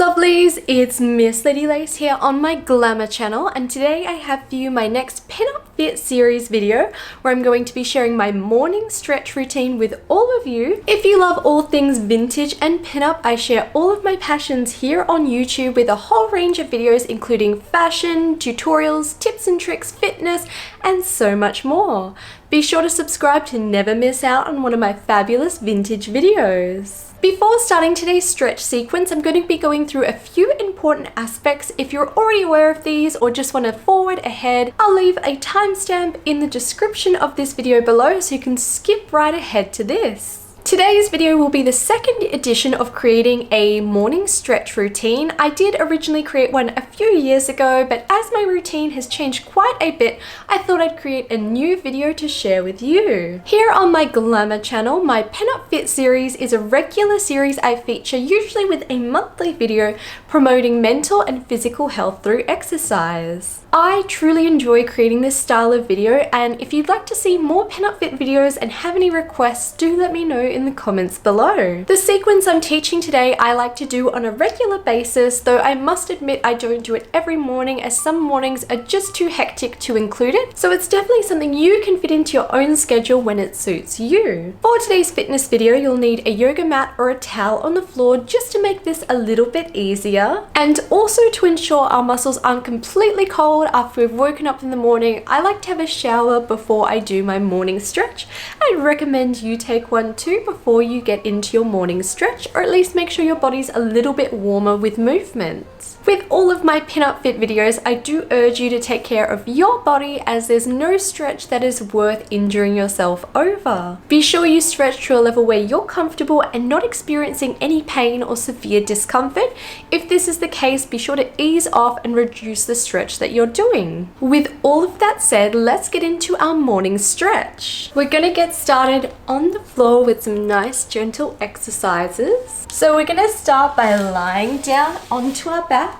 lovelies, it's Miss Lady Lace here on my Glamour channel, and today I have for you my next Pinup Fit Series video where I'm going to be sharing my morning stretch routine with all of you. If you love all things vintage and pinup, I share all of my passions here on YouTube with a whole range of videos including fashion, tutorials, tips and tricks, fitness, and so much more. Be sure to subscribe to never miss out on one of my fabulous vintage videos. Before starting today's stretch sequence, I'm going to be going through a few important aspects. If you're already aware of these or just want to forward ahead, I'll leave a timestamp in the description of this video below so you can skip right ahead to this. Today's video will be the second edition of creating a morning stretch routine. I did originally create one a few years ago, but as my routine has changed quite a bit, I thought I'd create a new video to share with you. Here on my Glamour channel, my Pinup Fit series is a regular series I feature, usually with a monthly video promoting mental and physical health through exercise. I truly enjoy creating this style of video, and if you'd like to see more Pinup Fit videos and have any requests, do let me know in the comments below. The sequence I'm teaching today I like to do on a regular basis, though I must admit I don't do it every morning as some mornings are just too hectic to include it, so it's definitely something you can fit into your own schedule when it suits you. For today's fitness video, you'll need a yoga mat or a towel on the floor just to make this a little bit easier, and also to ensure our muscles aren't completely cold after we've woken up in the morning. I like to have a shower before I do my morning stretch. I'd recommend you take one too before you get into your morning stretch, or at least make sure your body's a little bit warmer with movement. With all of my Pinup Fit videos, I do urge you to take care of your body, as there's no stretch that is worth injuring yourself over. Be sure you stretch to a level where you're comfortable and not experiencing any pain or severe discomfort. If this is the case, be sure to ease off and reduce the stretch that you're doing. With all of that said, let's get into our morning stretch. We're gonna get started on the floor with some nice gentle exercises. So we're gonna start by lying down onto our back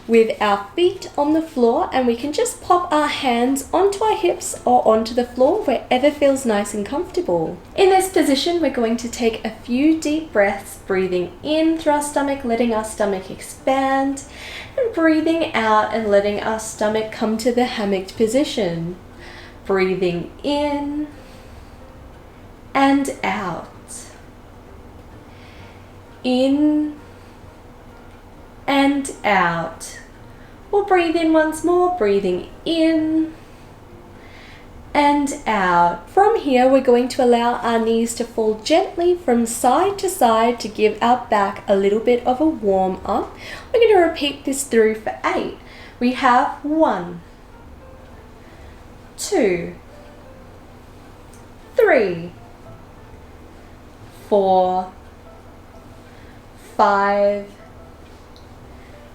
with our feet on the floor, and we can just pop our hands onto our hips or onto the floor, wherever feels nice and comfortable. In this position, we're going to take a few deep breaths, breathing in through our stomach, letting our stomach expand, and breathing out and letting our stomach come to the hammocked position. Breathing in and out. In and out. We'll breathe in once more, breathing in and out. From here, we're going to allow our knees to fall gently from side to side to give our back a little bit of a warm up. We're going to repeat this through for 8. We have 1, 2, 3, 4, 5,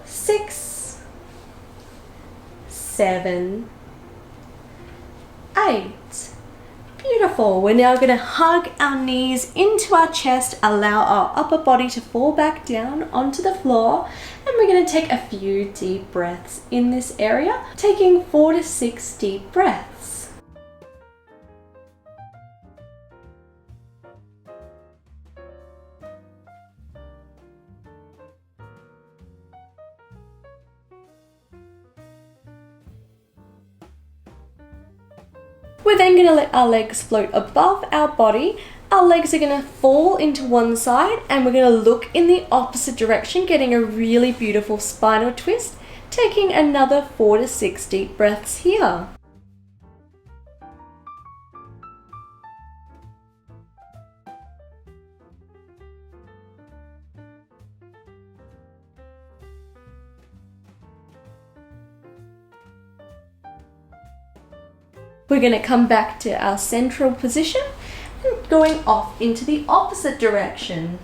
6, 7, 8. Beautiful. We're now going to hug our knees into our chest, allow our upper body to fall back down onto the floor, and we're going to take a few deep breaths in this area, taking 4 to 6 deep breaths. We're then going to let our legs float above our body. Our legs are going to fall into one side, and we're going to look in the opposite direction, getting a really beautiful spinal twist, taking another 4 to 6 deep breaths here. We're going to come back to our central position and going off into the opposite direction.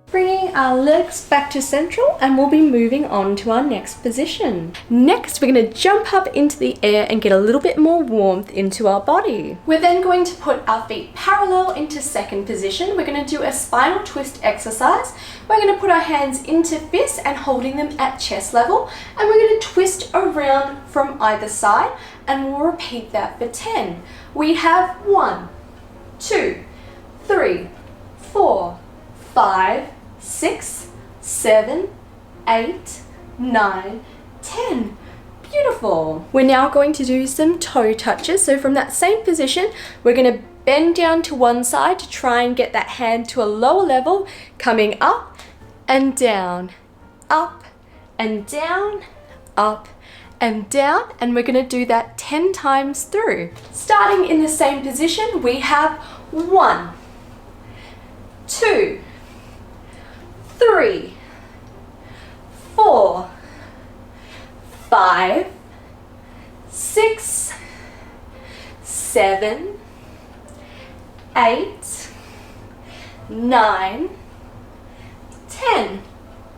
Bringing our legs back to central, and we'll be moving on to our next position. Next, we're going to jump up into the air and get a little bit more warmth into our body. We're then going to put our feet parallel into second position. We're going to do a spinal twist exercise. We're going to put our hands into fists and holding them at chest level, and we're going to twist around from either side, and we'll repeat that for 10. We have 1, 2, 3, 4, 5, 6, 7, 8, 9, 10. Beautiful. We're now going to do some toe touches. So from that same position, we're going to bend down to one side to try and get that hand to a lower level, coming up and down, up and down, up and down, and we're going to do that 10 times through. Starting in the same position, we have 1, 2, 3, 4, 5, 6, 7, 8, 9, 10.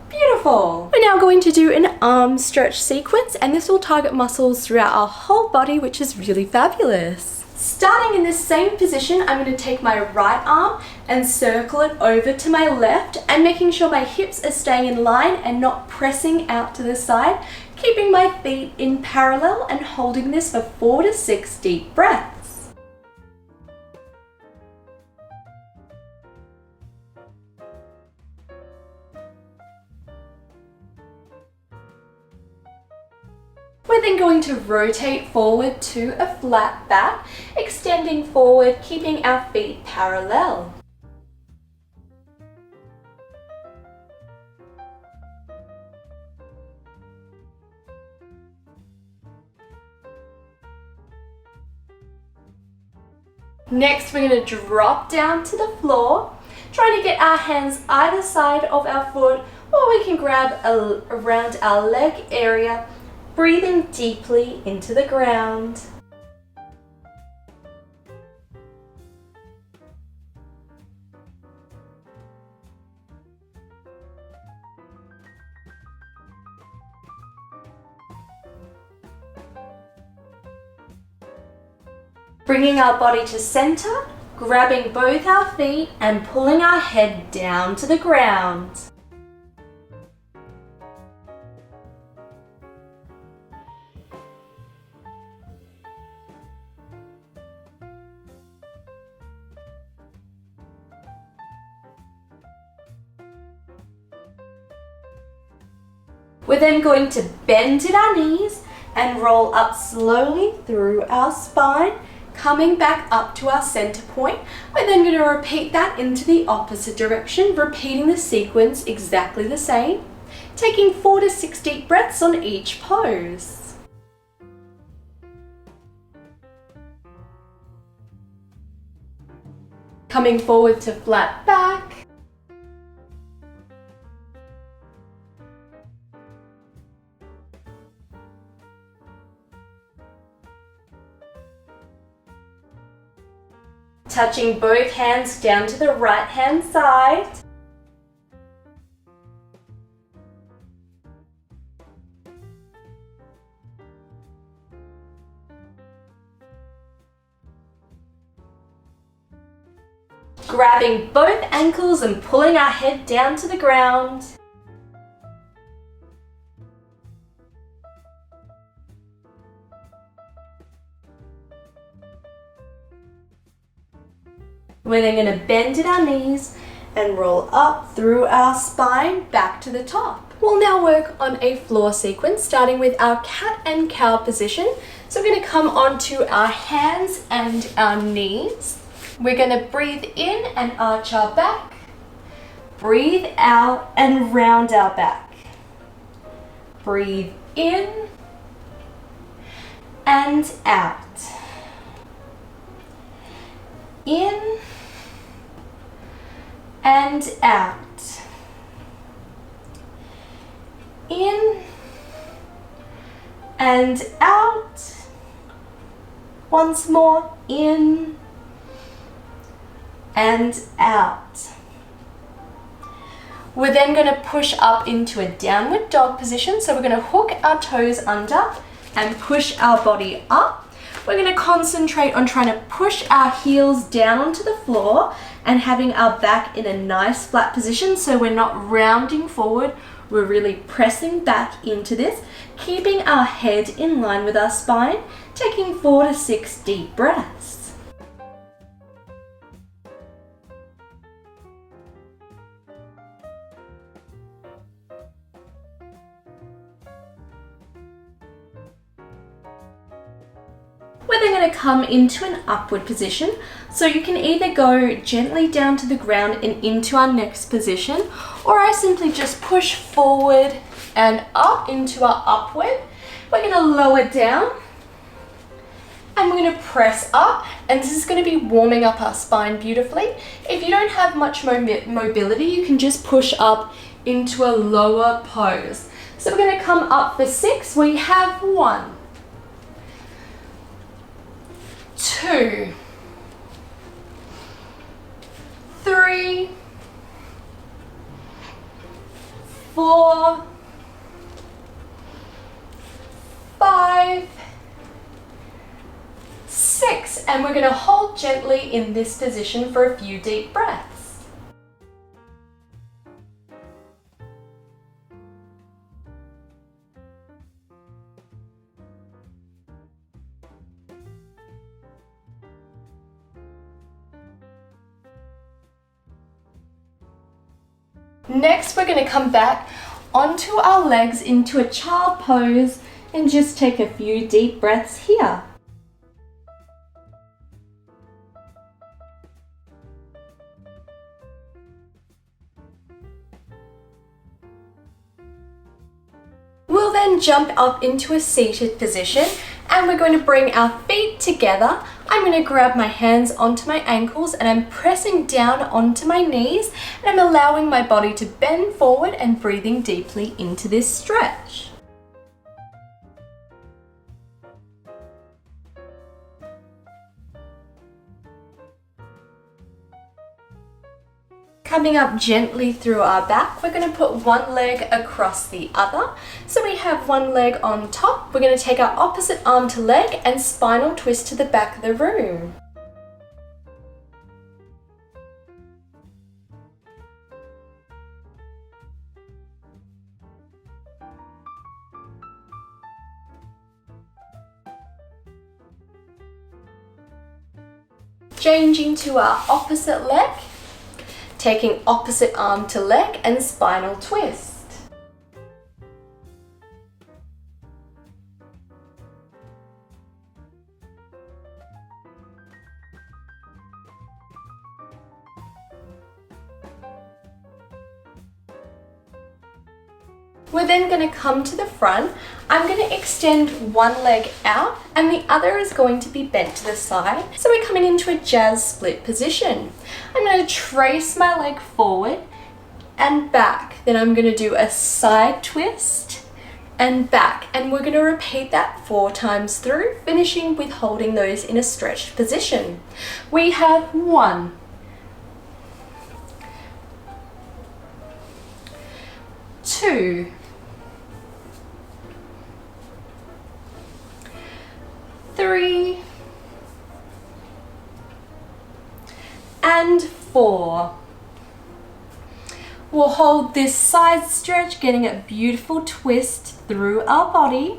Beautiful. We're now going to do an arm stretch sequence, and this will target muscles throughout our whole body, which is really fabulous. Starting in this same position, I'm going to take my right arm and circle it over to my left, and making sure my hips are staying in line and not pressing out to the side, keeping my feet in parallel and holding this for 4 to 6 deep breaths. We're then going to rotate forward to a flat back, extending forward, keeping our feet parallel. Next, we're going to drop down to the floor, trying to get our hands either side of our foot, or we can grab around our leg area, breathing deeply into the ground. Bringing our body to center, grabbing both our feet and pulling our head down to the ground. We're then going to bend at our knees and roll up slowly through our spine, coming back up to our center point. We're then going to repeat that into the opposite direction, repeating the sequence exactly the same, taking 4 to 6 deep breaths on each pose. Coming forward to flat back. Touching both hands down to the right hand side. Grabbing both ankles and pulling our head down to the ground. We're then going to bend at our knees and roll up through our spine back to the top. We'll now work on a floor sequence, starting with our cat and cow position. So we're going to come onto our hands and our knees. We're going to breathe in and arch our back. Breathe out and round our back. Breathe in and out. In and out. In and out. Once more, in and out. We're then going to push up into a downward dog position. So we're going to hook our toes under and push our body up. We're going to concentrate on trying to push our heels down onto the floor and having our back in a nice flat position, so we're not rounding forward. We're really pressing back into this, keeping our head in line with our spine, taking 4 to 6 deep breaths. We're then going to come into an upward position. So you can either go gently down to the ground and into our next position, or I simply just push forward and up into our upward. We're going to lower down and we're going to press up, and this is going to be warming up our spine beautifully. If you don't have much mobility, you can just push up into a lower pose. So we're going to come up for 6. We have 1, 2, 3, 4, 5, 6, and we're going to hold gently in this position for a few deep breaths. Next, we're going to come back onto our legs into a child pose and just take a few deep breaths here. We'll then jump up into a seated position and we're going to bring our feet together. I'm going to grab my hands onto my ankles and I'm pressing down onto my knees, and I'm allowing my body to bend forward and breathing deeply into this stretch. Coming up gently through our back, we're going to put one leg across the other. So we have one leg on top. We're going to take our opposite arm to leg and spinal twist to the back of the room. Changing to our opposite leg. Taking opposite arm to leg and spinal twist. We're then going to come to the front. I'm going to extend one leg out and the other is going to be bent to the side. So we're coming into a jazz split position. I'm going to trace my leg forward and back. Then I'm going to do a side twist and back. And we're going to repeat that 4 times through, finishing with holding those in a stretched position. We have 1, 2, 3, and 4. We'll hold this side stretch, getting a beautiful twist through our body.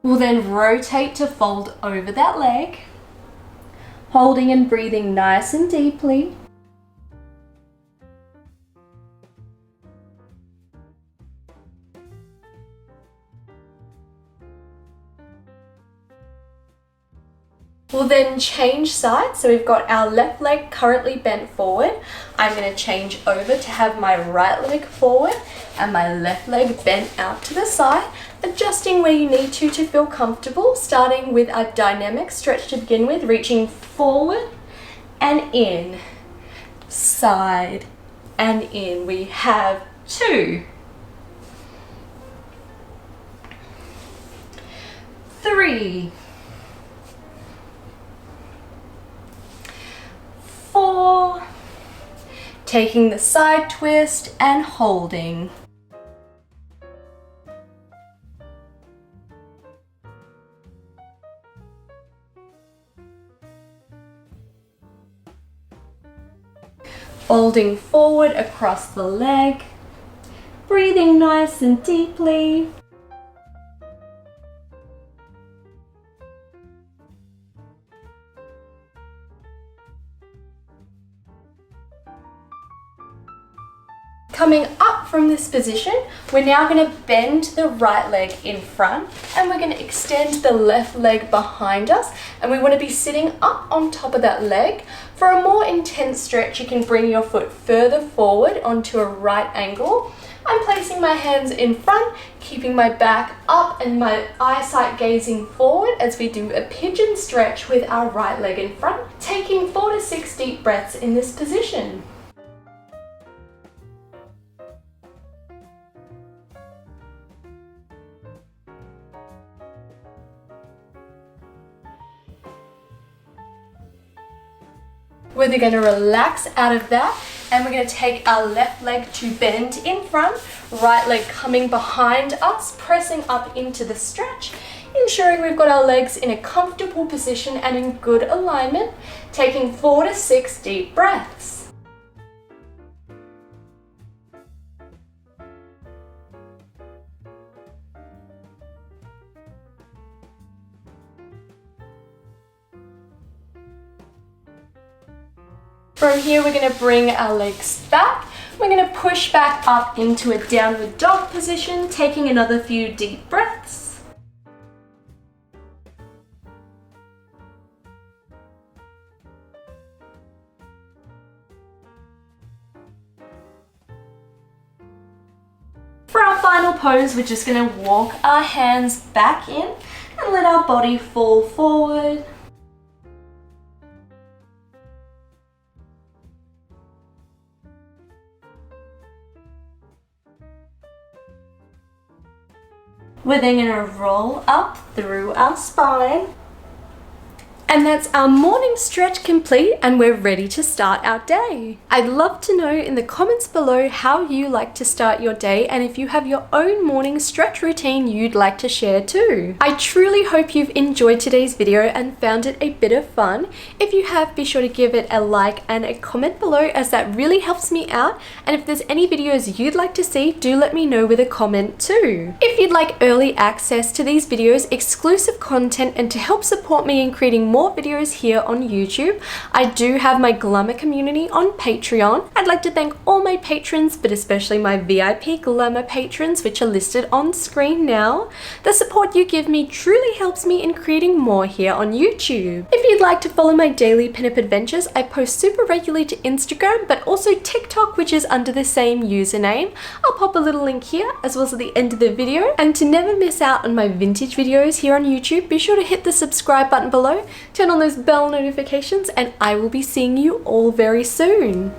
We'll then rotate to fold over that leg, holding and breathing nice and deeply. We'll then change sides. So we've got our left leg currently bent forward. I'm going to change over to have my right leg forward and my left leg bent out to the side, adjusting where you need to feel comfortable, starting with a dynamic stretch to begin with, reaching forward and in, side and in. We have 2, 3, 3, 4, taking the side twist and holding. Folding forward across the leg, breathing nice and deeply. Coming up from this position, we're now going to bend the right leg in front and we're going to extend the left leg behind us, and we want to be sitting up on top of that leg. For a more intense stretch, you can bring your foot further forward onto a right angle. I'm placing my hands in front, keeping my back up and my eyesight gazing forward as we do a pigeon stretch with our right leg in front, taking 4 to 6 deep breaths in this position. We're going to relax out of that, and we're going to take our left leg to bend in front, right leg coming behind us, pressing up into the stretch, ensuring we've got our legs in a comfortable position and in good alignment, taking 4 to 6 deep breaths. From here, we're going to bring our legs back. We're going to push back up into a downward dog position, taking another few deep breaths. For our final pose, we're just going to walk our hands back in and let our body fall forward. We're then going to roll up through our spine. And that's our morning stretch complete, and we're ready to start our day. I'd love to know in the comments below how you like to start your day, and if you have your own morning stretch routine you'd like to share too. I truly hope you've enjoyed today's video and found it a bit of fun. If you have, be sure to give it a like and a comment below, as that really helps me out. And if there's any videos you'd like to see, do let me know with a comment too. If you'd like early access to these videos, exclusive content, and to help support me in creating more videos here on YouTube, I do have my Glamour community on Patreon. I'd like to thank all my patrons, but especially my VIP Glamour patrons, which are listed on screen now. The support you give me truly helps me in creating more here on YouTube. If you'd like to follow my daily pinup adventures, I post super regularly to Instagram, but also TikTok, which is under the same username. I'll pop a little link here as well as at the end of the video. And to never miss out on my vintage videos here on YouTube, be sure to hit the subscribe button below, turn on those bell notifications, and I will be seeing you all very soon.